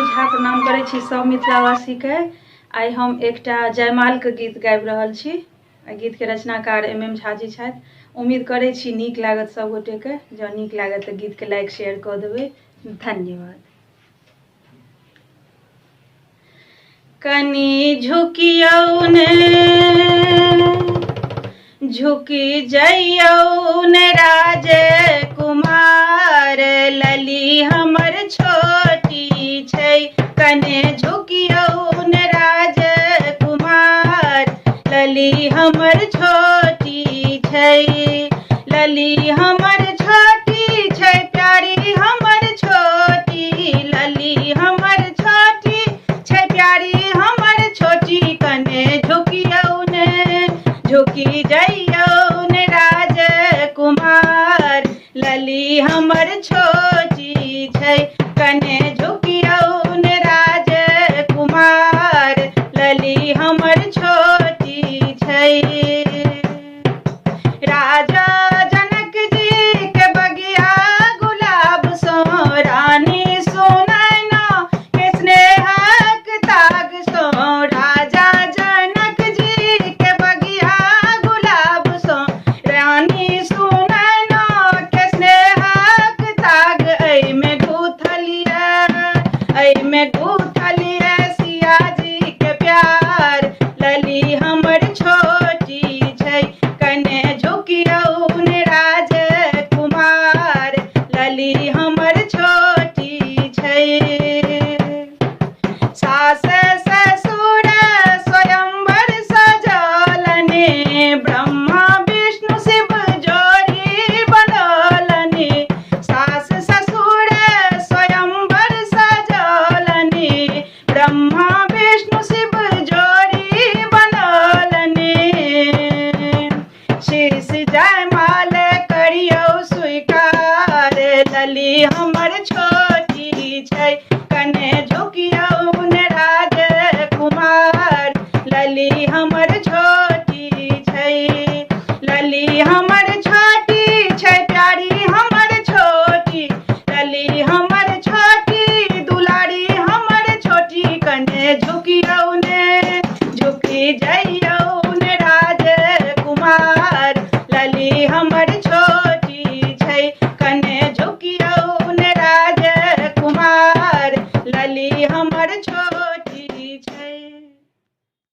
झा प्रणाम करै छी सब मिथिलावासी के। आइ हम एकटा जयमाल के गीत गाबि रहल छी। गीत के रचनाकार MM झा जी छथि। उम्मीद करै छी नीक लागत सब गोटे के। जँ नीक लागत तऽ गीत के लाइक शेयर कऽ देबै। धन्यवाद। कनी झुकियौ ने, झुकि जइयौ ने राजकुमार, लली हमर छोटी छै। कने झुकियौ ने राजकुमार, लली हमर छोटी छै। लली हमर छोटी छै, प्यारी हमर छोटी। लली हमर छोटी छै, प्यारी हमर छोटी। कने झुकियौ ने, झुकि जइयौ ने राजकुमार, लली हमर छोटी छै। कने झुकियौ ने राजकुमार, लली हमर छोटी छै। राजा जनक जी के बगिया गुलाब सँ, रानी सुनैना के स्नेहक ताग सँ। राजा जनक जी के बगिया गुलाब सँ, रानी सुनैना के स्नेहक ताग। एहिमे गूथलियै सिया जी के प्यार, लली हमर छोटी छै। कने झुकियौ ने राजकुमार, लली हमर छोटी छै। सास ससुर स्वयंवर सजलनि, ब्रह्मा विष्णु शिव जोड़ी बनलनि। सास ससुर स्वयंवर सजलनि, ब्रह्मा विष्णु शिव जोड़ी बनलनि। शीश जयमाल करियौ स्वीकार, लली हमर छोटी छै। कने झुकियौ ने राजकुमार, लली हम